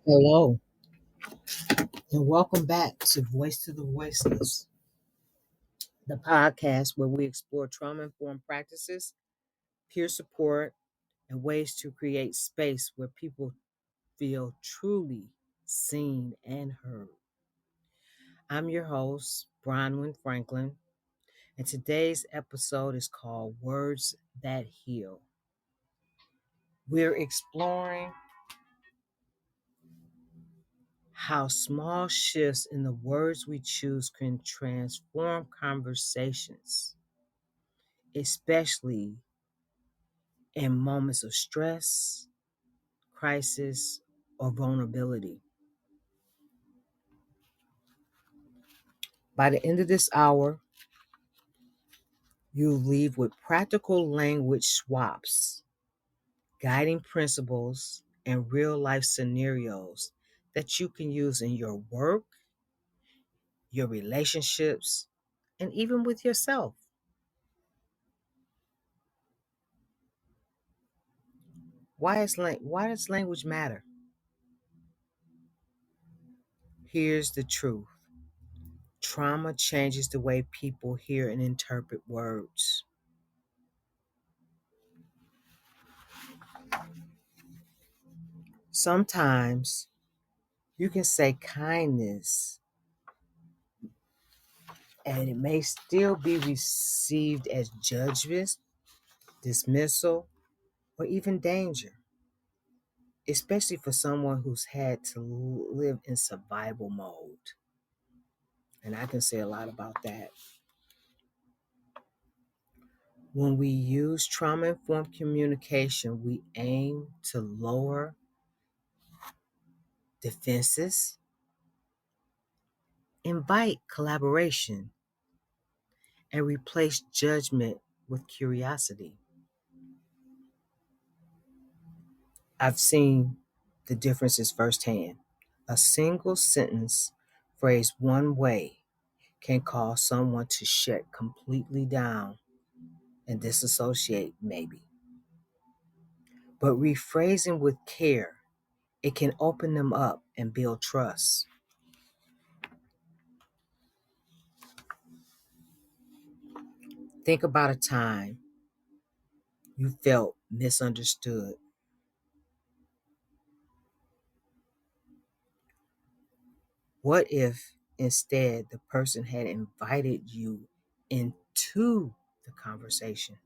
Hello, and welcome back to Voice to the Voiceless, the podcast where we explore trauma informed practices, peer support, and ways to create space where people feel truly seen and heard. I'm your host, Bronwyn Franklin, and today's episode is called Words That Heal. We're exploring how small shifts in the words we choose can transform conversations, especially in moments of stress, crisis, or vulnerability. By the end of this hour, you'll leave with practical language swaps, guiding principles, and real life scenarios that you can use in your work, your relationships, and even with yourself. Why does language matter? Here's the truth. Trauma changes the way people hear and interpret words. Sometimes you can say kindness and it may still be received as judgment, dismissal, or even danger, especially for someone who's had to live in survival mode. And I can say a lot about that. When we use trauma informed communication, we aim to lower defenses, invite collaboration, and replace judgment with curiosity. I've seen the differences firsthand. A single sentence phrased one way can cause someone to shut completely down and disassociate, maybe. But rephrasing with care, it can open them up and build trust. Think about a time you felt misunderstood. What if instead the person had invited you into the conversation?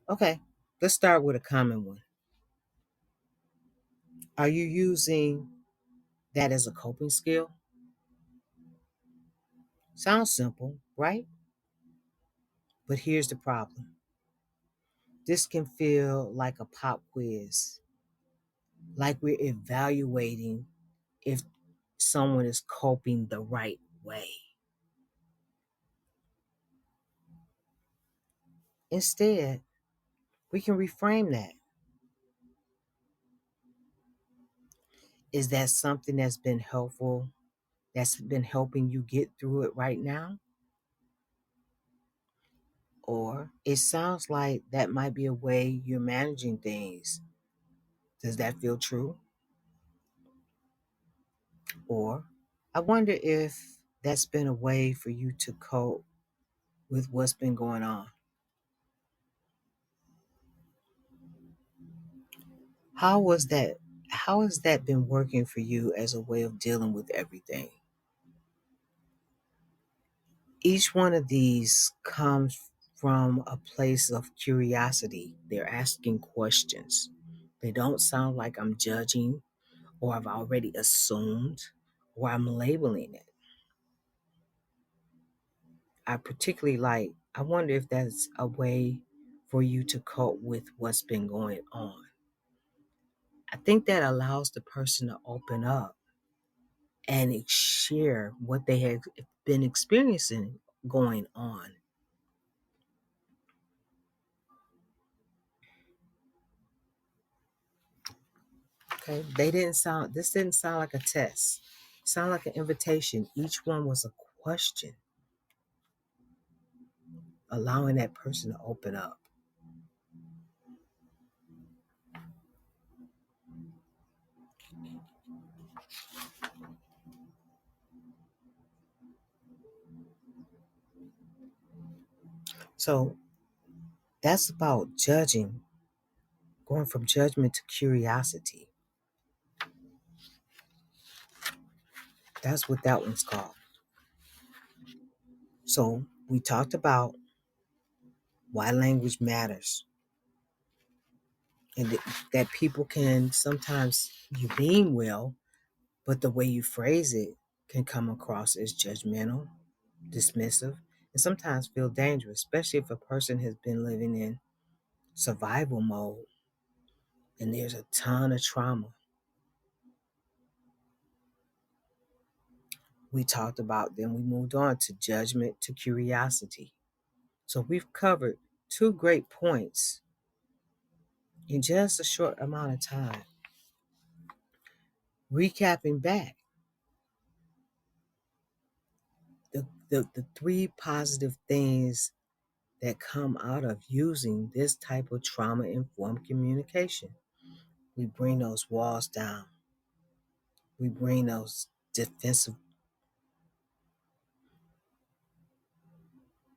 Okay, let's start with a common one. Are you using that as a coping skill? Sounds simple, right? But here's the problem. This can feel like a pop quiz, like we're evaluating if someone is coping the right way. Instead, we can reframe that. Is that something that's been helpful, that's been helping you get through it right now? Or it sounds like that might be a way you're managing things. Does that feel true? Or I wonder if that's been a way for you to cope with what's been going on. How was that? How has that been working for you as a way of dealing with everything? Each one of these comes from a place of curiosity. They're asking questions. They don't sound like I'm judging or I've already assumed or I'm labeling it. I wonder if that's a way for you to cope with what's been going on. I think that allows the person to open up and share what they have been experiencing going on. Okay, this didn't sound like a test. It sounded like an invitation. Each one was a question. allowing that person to open up. So that's about judging, going from judgment to curiosity. That's what that one's called. So we talked about why language matters, and that people can sometimes, you mean well, but the way you phrase it can come across as judgmental, dismissive, and sometimes feel dangerous, especially if a person has been living in survival mode and there's a ton of trauma. We talked about, then we moved on to judgment to curiosity. So we've covered two great points in just a short amount of time. Recapping back, the three positive things that come out of using this type of trauma informed communication. We bring those walls down, we bring those defensive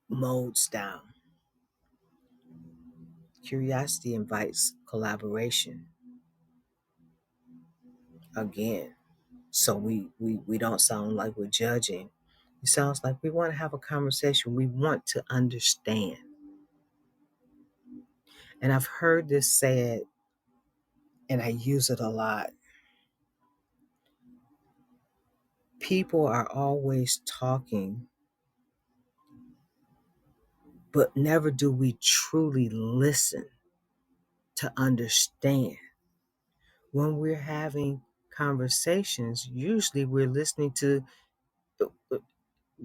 modes down. Curiosity invites collaboration again. So we don't sound like we're judging. It sounds like we want to have a conversation. We want to understand. And I've heard this said, and I use it a lot. People are always talking, but never do we truly listen to understand. When we're having conversations, usually we're listening to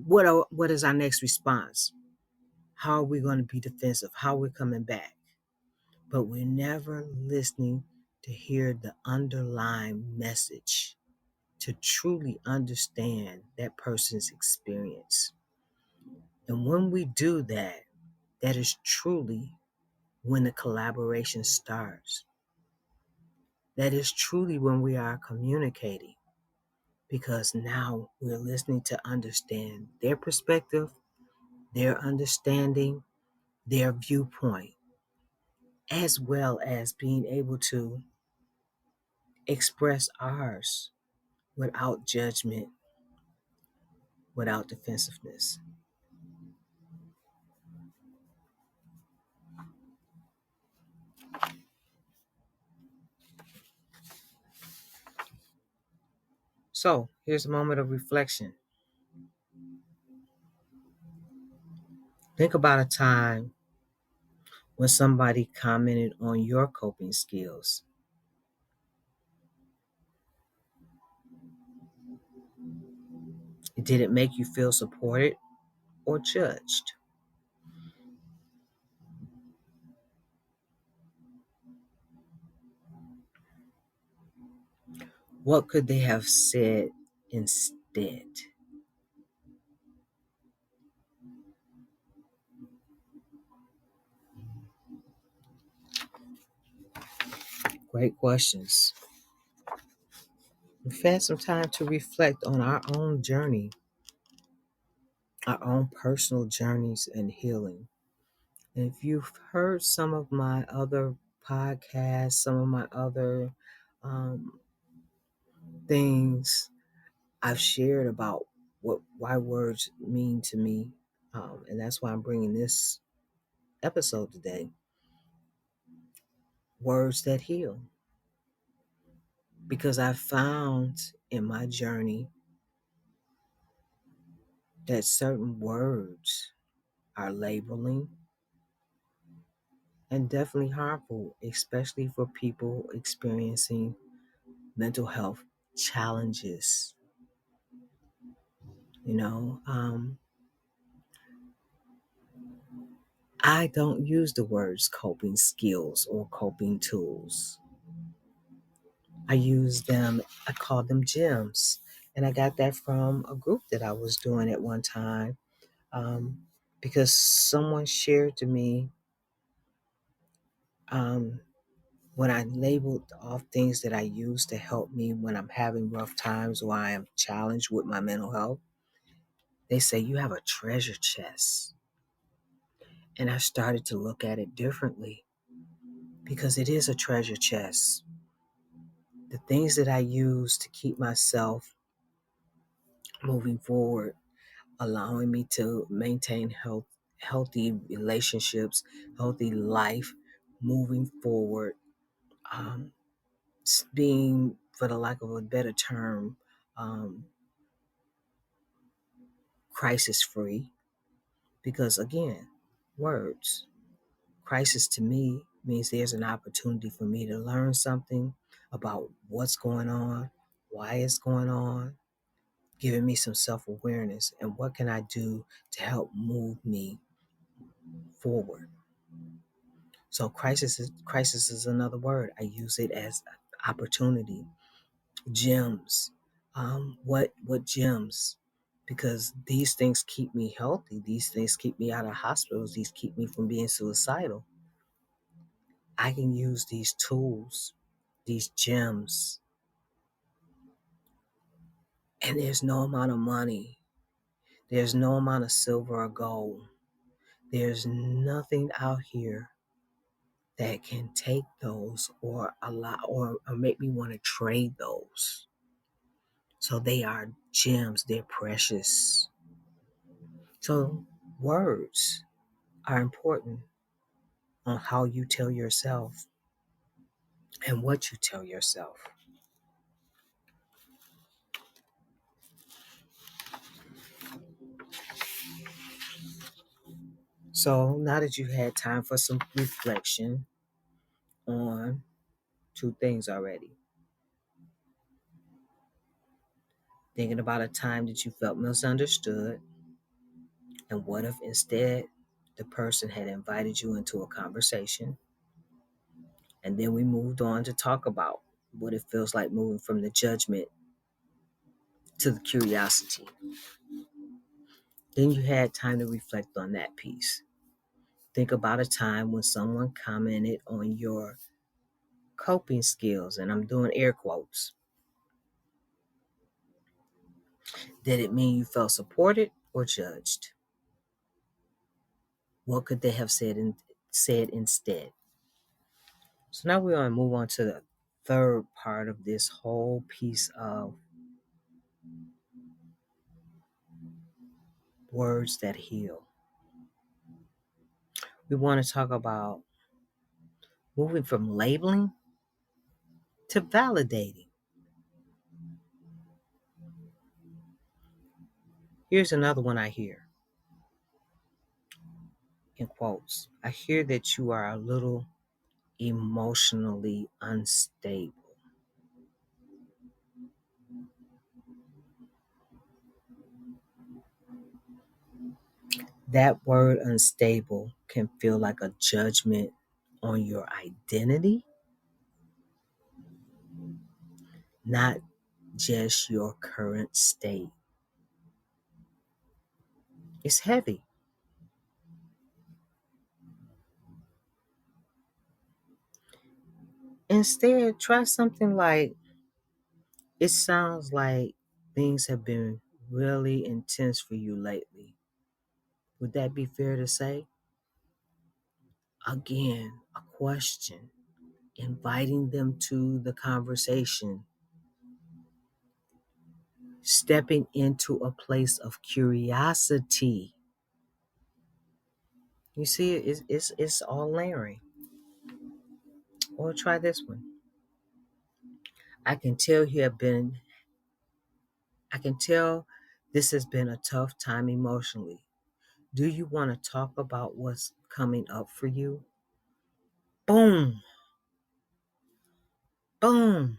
what is our next response? How are we going to be defensive? How are we coming back? But we're never listening to hear the underlying message, to truly understand that person's experience. And when we do that, that is truly when the collaboration starts. That is truly when we are communicating, because now we're listening to understand their perspective, their understanding, their viewpoint, as well as being able to express ours without judgment, without defensiveness. So here's a moment of reflection. Think about a time when somebody commented on your coping skills. Did it make you feel supported or judged? What could they have said instead? Great questions. We've had some time to reflect on our own journey, our own personal journeys and healing. And if you've heard some of my other podcasts, some of my other um, things I've shared about why words mean to me, and that's why I'm bringing this episode today. Words that heal, because I found in my journey that certain words are labeling and definitely harmful, especially for people experiencing mental health challenges. You know, I don't use the words coping skills or coping tools. I use them, I call them gems. And I got that from a group that I was doing at one time. Um, because someone shared to me um, when I labeled off things that I use to help me when I'm having rough times or I am challenged with my mental health. They say you have a treasure chest. And I started to look at it differently because it is a treasure chest. The things that I use to keep myself moving forward, allowing me to maintain healthy relationships, healthy life, moving forward, um, being, for the lack of a better term, um, crisis free. Because again, words. Crisis to me means there's an opportunity for me to learn something about what's going on, why it's going on, giving me some self awareness, and what can I do to help move me forward. So crisis is another word. I use it as opportunity. Gems. What gems? Because these things keep me healthy. These things keep me out of hospitals. These keep me from being suicidal. I can use these tools, these gems, and there's no amount of money, there's no amount of silver or gold, there's nothing out here that can take those or allow or make me want to trade those. So they are gems, they're precious. So words are important on how you tell yourself and what you tell yourself. So now that you've had time for some reflection on two things already, thinking about a time that you felt misunderstood, and what if instead the person had invited you into a conversation, and then we moved on to talk about what it feels like moving from the judgment to the curiosity. Then you had time to reflect on that piece. Think about a time when someone commented on your coping skills, and I'm doing air quotes. Did it mean you felt supported or judged? What could they have said instead? So now we're going to move on to the third part of this whole piece of words that heal. We want to talk about moving from labeling to validating. Here's another one I hear in quotes. I hear that you are a little emotionally unstable. That word unstable can feel like a judgment on your identity, not just your current state. It's heavy. Instead, try something like, it sounds like things have been really intense for you lately. Would that be fair to say? Again, a question, inviting them to the conversation, stepping into a place of curiosity. You see, it's all layering. Or try this one. I can tell you have been, I can tell this has been a tough time emotionally. Do you want to talk about what's coming up for you? Boom, boom.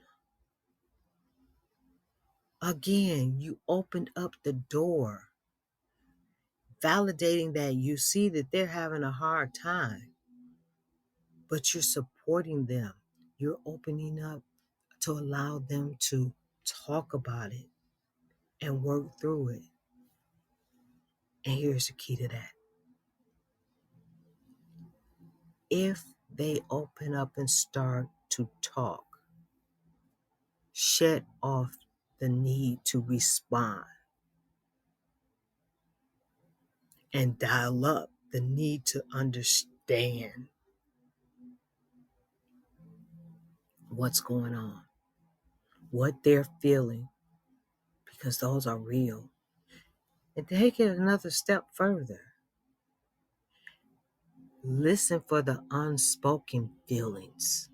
Again, you opened up the door, validating that you see that they're having a hard time, but you're supporting them. You're opening up to allow them to talk about it and work through it. And here's the key to that. if they open up and start to talk, shed off the need to respond, and dial up the need to understand what's going on, what they're feeling, because those are real. And take it another step further. Listen for the unspoken feelings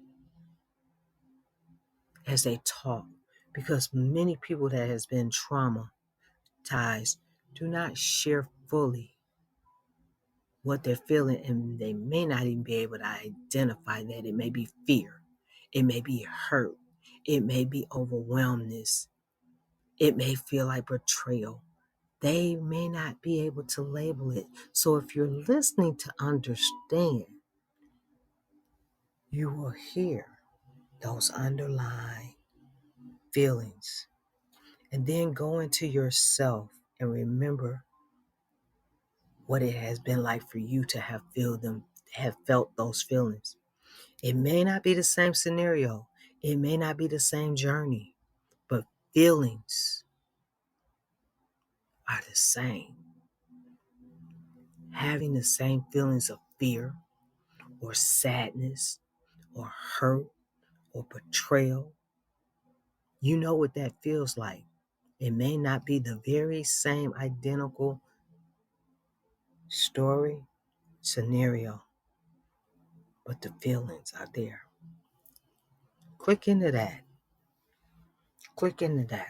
as they talk, because many people that has been traumatized do not share fully what they're feeling, and they may not even be able to identify that. It may be fear, it may be hurt, it may be overwhelmness, it may feel like betrayal. They may not be able to label it. So if you're listening to understand, you will hear those underlying feelings, and then go into yourself and remember what it has been like for you to have felt those feelings. It may not be the same scenario, it may not be the same journey, but feelings are the same. Having the same feelings of fear or sadness or hurt or betrayal, you know what that feels like. It may not be the very same identical story, scenario, but the feelings are there. Click into that. Click into that.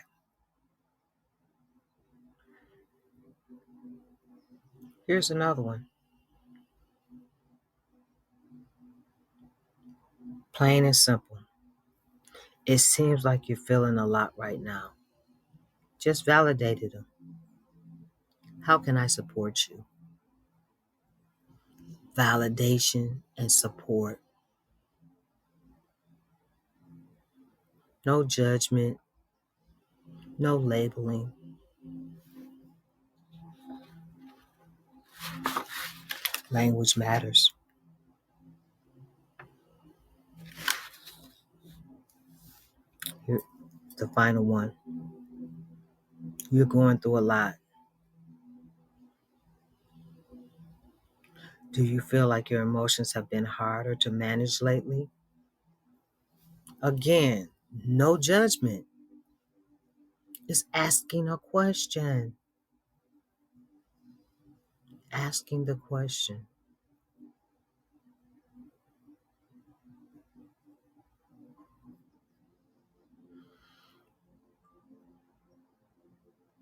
Here's another one. Plain and simple. It seems like you're feeling a lot right now. Just validated them. How can I support you? Validation and support. No judgment. No labeling. Language matters. Here, the final one. You're going through a lot. Do you feel like your emotions have been harder to manage lately? Again, no judgment. It's asking a question. Asking the question.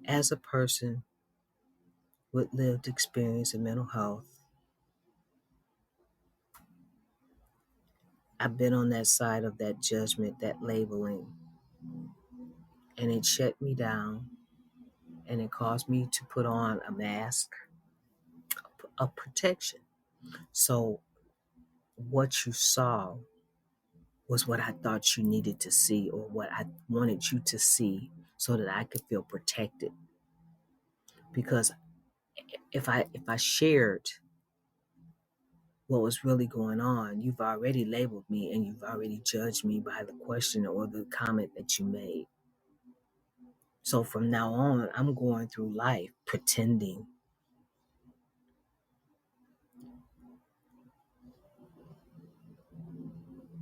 As a person with lived experience in mental health, I've been on that side of that judgment, that labeling, and it shut me down, and it caused me to put on a mask of protection. So what you saw was what I thought you needed to see, or what I wanted you to see, so that I could feel protected. Because if I shared what was really going on, you've already labeled me and you've already judged me by the question or the comment that you made. So from now on, I'm going through life pretending.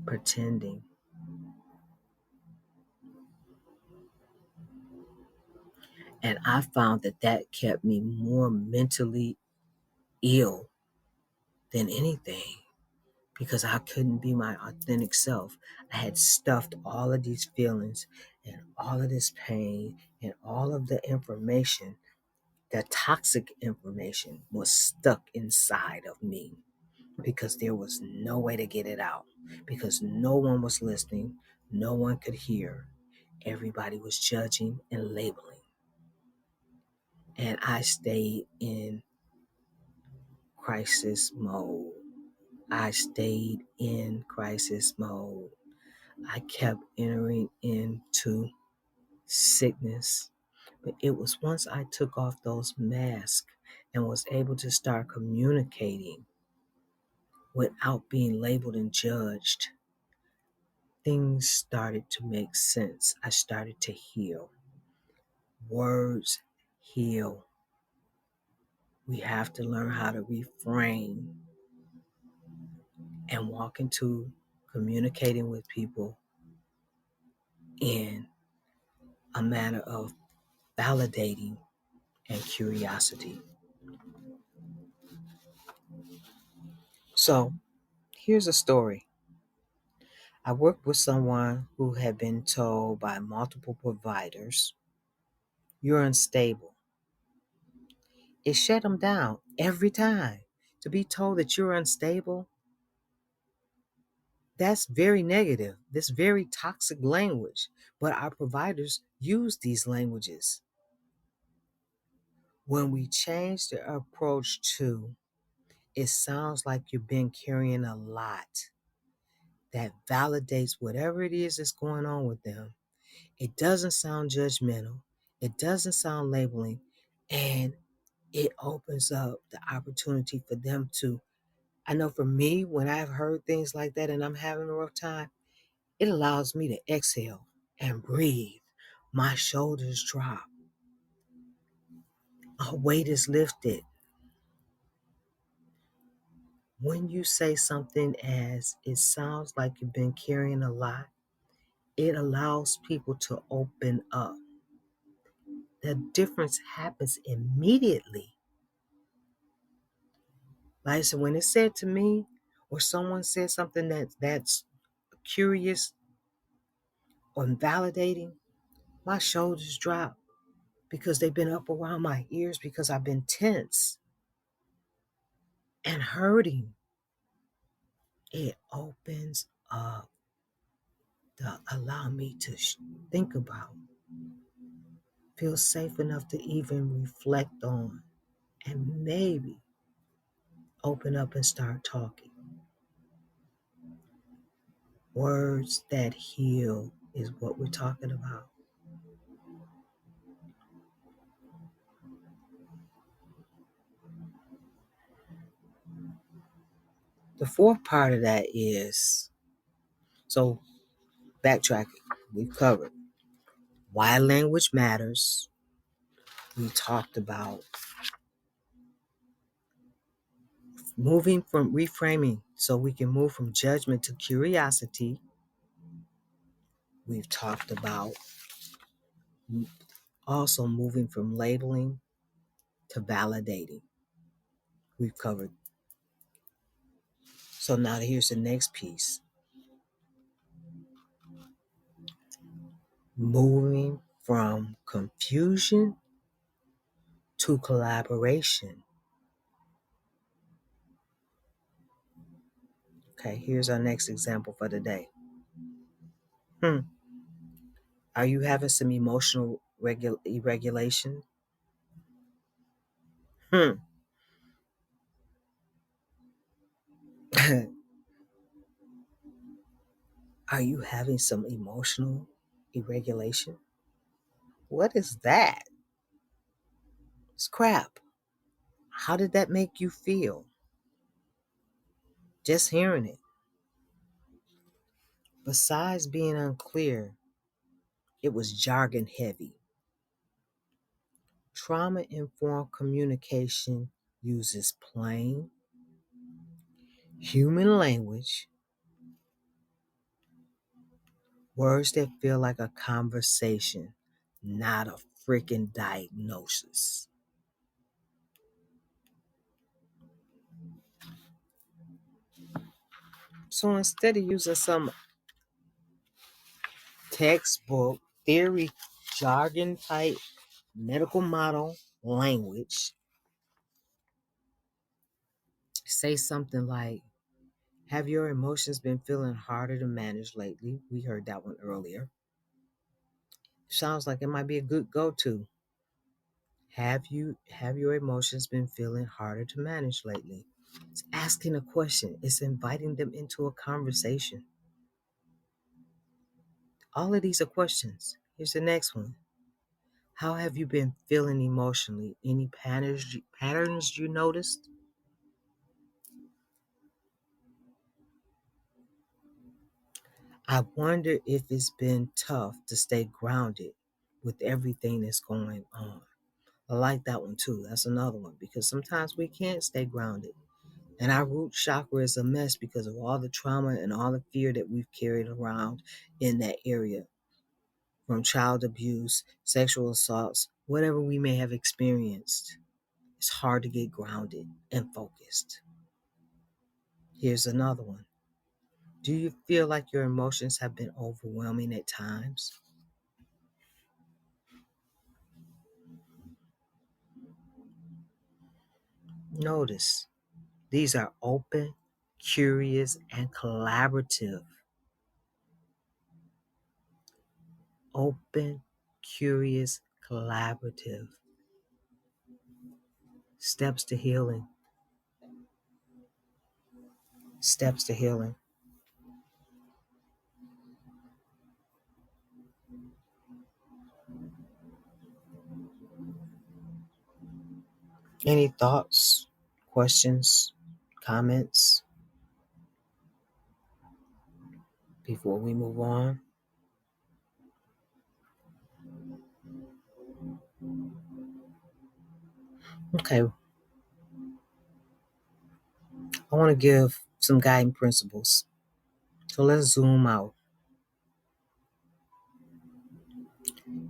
Pretending. And I found that kept me more mentally ill than anything, because I couldn't be my authentic self. I had stuffed all of these feelings and all of this pain and all of the information. The toxic information was stuck inside of me because there was no way to get it out, because no one was listening, no one could hear. Everybody was judging and labeling. And I stayed in crisis mode. I stayed in crisis mode. I kept entering into sickness. But it was once I took off those masks and was able to start communicating without being labeled and judged, things started to make sense. I started to heal. Words heal. We have to learn how to reframe and walk into communicating with people in a manner of validating and curiosity. So, here's a story. I worked with someone who had been told by multiple providers, "You're unstable." It shut him down every time. To be told that you're unstable, that's very negative. That's very toxic language. But our providers use these languages. When we change the approach to, "It sounds like you've been carrying a lot," that validates whatever it is that's going on with them. It doesn't sound judgmental. It doesn't sound labeling. And it opens up the opportunity for them to, I know for me, when I've heard things like that and I'm having a rough time, it allows me to exhale and breathe. My shoulders drop. A weight is lifted. When you say something as, "It sounds like you've been carrying a lot," it allows people to open up. The difference happens immediately. Like I said, when it's said to me, or someone says something that's curious or validating, my shoulders drop because they've been up around my ears because I've been tense and hurting. It opens up to allow me to think about, feel safe enough to even reflect on, and maybe open up and start talking. Words that heal is what we're talking about. The fourth part of that is, so backtracking, we've covered why language matters. We talked about moving from reframing so we can move from judgment to curiosity. We've talked about also moving from labeling to validating. We've covered. So now here's the next piece. Moving from confusion to collaboration. Okay, here's our next example for the day. Are you having some emotional irregulation? Are you having some emotional irregulation? What is that? It's crap. How did that make you feel? Just hearing it. Besides being unclear, it was jargon heavy. Trauma informed communication uses plain, human language, words that feel like a conversation, not a freaking diagnosis. So instead of using some textbook, theory, jargon type, medical model language, say something like, "Have your emotions been feeling harder to manage lately?" We heard that one earlier. Sounds like it might be a good go-to. Have your emotions been feeling harder to manage lately? It's asking a question. It's inviting them into a conversation. All of these are questions. Here's the next one. How have you been feeling emotionally? Any patterns you noticed? I wonder if it's been tough to stay grounded with everything that's going on. I like that one too. That's another one because sometimes we can't stay grounded. And our root chakra is a mess because of all the trauma and all the fear that we've carried around in that area, from child abuse, sexual assaults, whatever we may have experienced. It's hard to get grounded and focused. Here's another one. Do you feel like your emotions have been overwhelming at times? Notice these are open, curious, and collaborative. Open, curious, collaborative. Steps to healing. Steps to healing. Any thoughts, questions, comments before we move on? Okay, I want to give some guiding principles. So let's zoom out.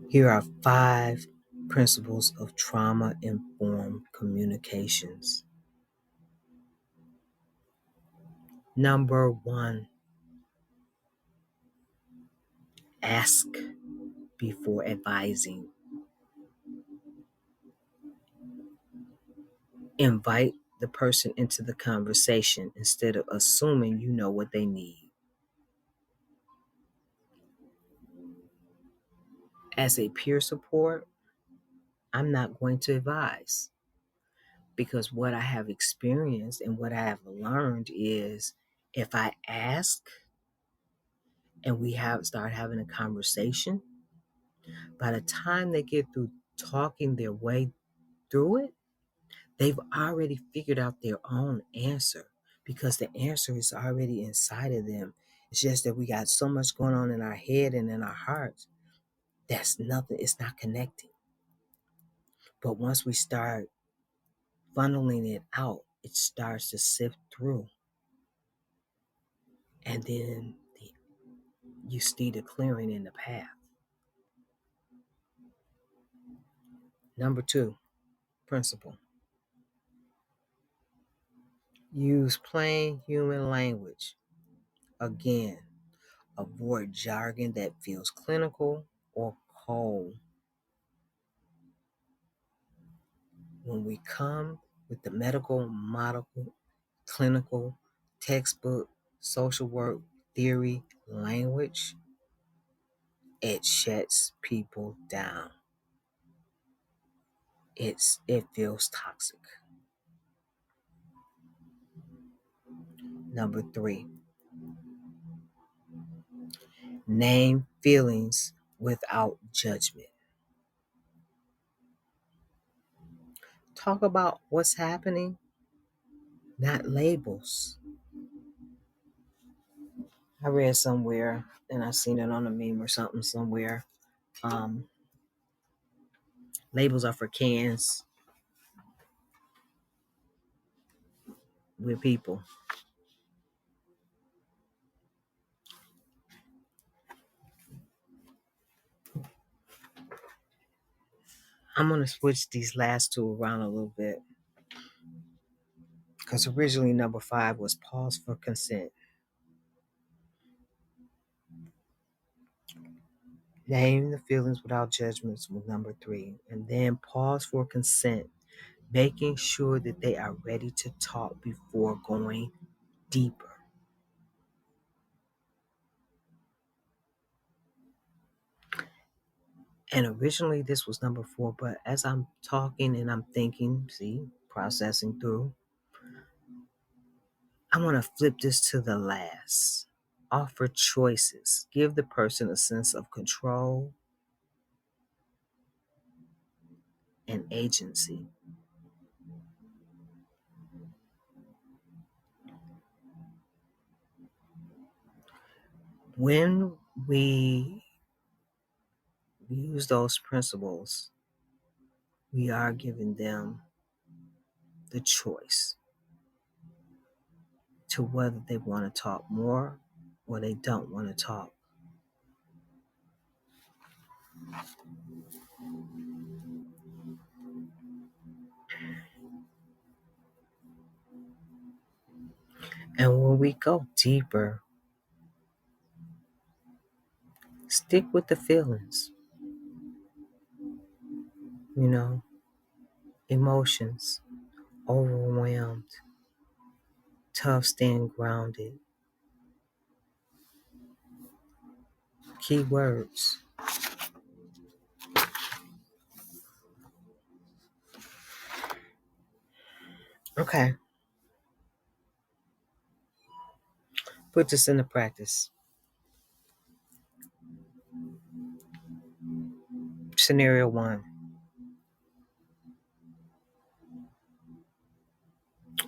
Here are 5 principles of trauma informed communications. Number 1, ask before advising. Invite the person into the conversation instead of assuming you know what they need. As a peer support, I'm not going to advise because what I have experienced and what I have learned is if I ask and we start having a conversation, by the time they get through talking their way through it, they've already figured out their own answer because the answer is already inside of them. It's just that we got so much going on in our head and in our hearts. That's nothing, it's not connecting. But once we start funneling it out, it starts to sift through. And then you see the clearing in the path. Number 2, principle. Use plain human language. Again, avoid jargon that feels clinical or cold. When we come with the medical, clinical, textbook, social work, theory, language, it shuts people down. It feels toxic. Number 3, name feelings without judgment. Talk about what's happening, not labels. I read somewhere, and I seen it on a meme or something somewhere. Um, Labels are for cans. We're people. I'm going to switch these last 2 around a little bit because originally number 5 was pause for consent. Name the feelings without judgments was number 3. And then pause for consent, making sure that they are ready to talk before going deeper. And originally this was number 4, but as I'm talking and I'm thinking, processing through, I want to flip this to the last. Offer choices. Give the person a sense of control and agency. When we use those principles, we are giving them the choice to whether they want to talk more or they don't want to talk. And when we go deeper, stick with the feelings, emotions, overwhelmed, tough staying grounded. Key words. Okay, put this into practice. Scenario 1.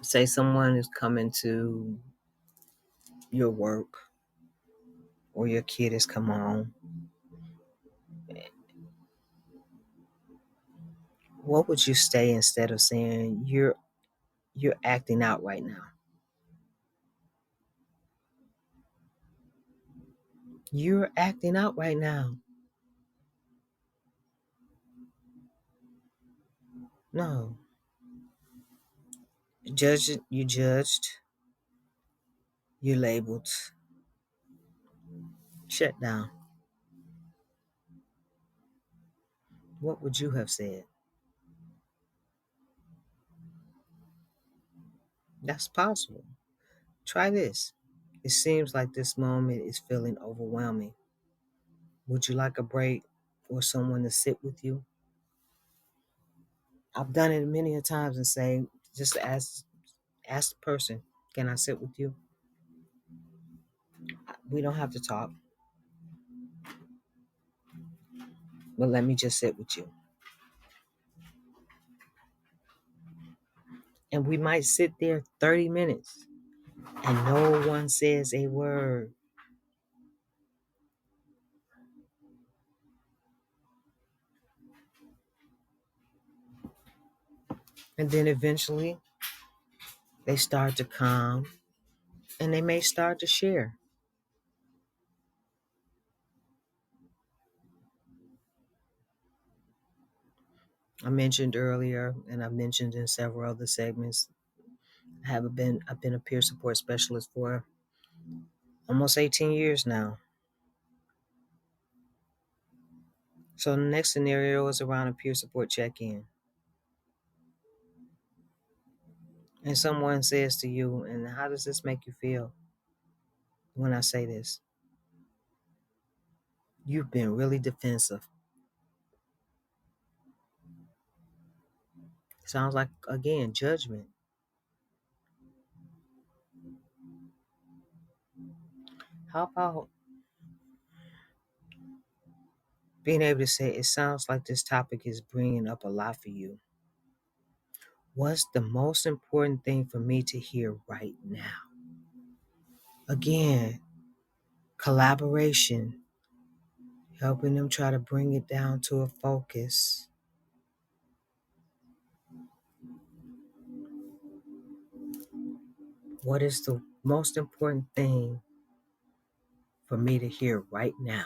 Say someone is coming to your work or your kid has come home. What would you say instead of saying you're acting out right now? You're acting out right now. No. You judged, you labeled, shut down. What would you have said? That's possible. Try this. It seems like this moment is feeling overwhelming. Would you like a break or someone to sit with you? I've done it many a times and say, just ask the person, can I sit with you? We don't have to talk, but let me just sit with you. And we might sit there 30 minutes and no one says a word. And then eventually they start to calm and they may start to share. I mentioned earlier, and I mentioned in several other segments, I've been a peer support specialist for almost 18 years now. So the next scenario is around a peer support check-in. And someone says to you, and how does this make you feel when I say this? You've been really defensive. Sounds like, again, judgment. How about being able to say, it sounds like this topic is bringing up a lot for you. What's the most important thing for me to hear right now? Again, collaboration, helping them try to bring it down to a focus. What is the most important thing for me to hear right now?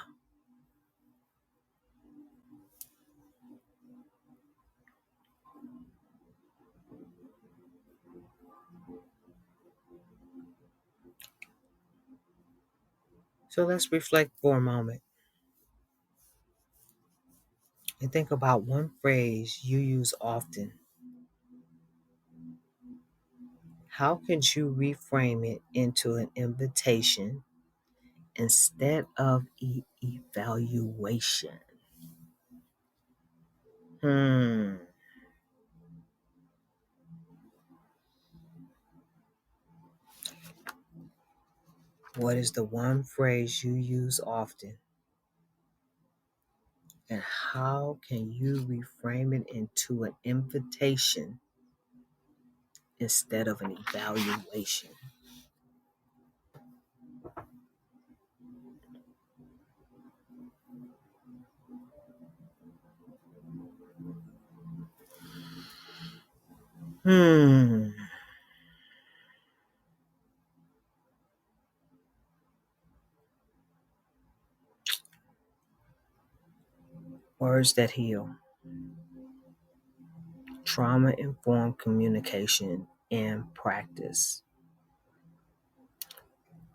So let's reflect for a moment and think about one phrase you use often. How could you reframe it into an invitation instead of evaluation? What is the one phrase you use often? And how can you reframe it into an invitation instead of an evaluation? Hmm. Words that heal. Trauma informed communication and practice.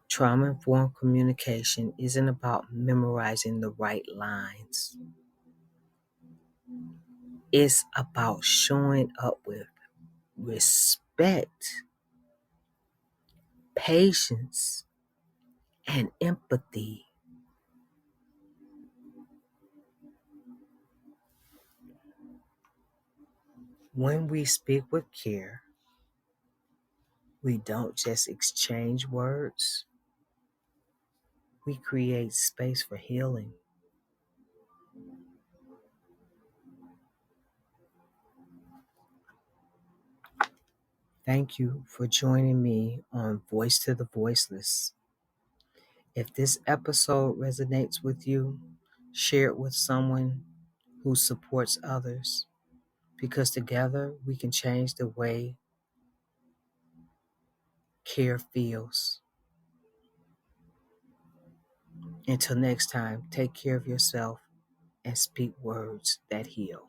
Trauma informed communication isn't about memorizing the right lines, it's about showing up with respect, patience, and empathy. When we speak with care, we don't just exchange words, we create space for healing. Thank you for joining me on Voice to the Voiceless. If this episode resonates with you, share it with someone who supports others because together we can change the way care feels. Until next time, take care of yourself and speak words that heal.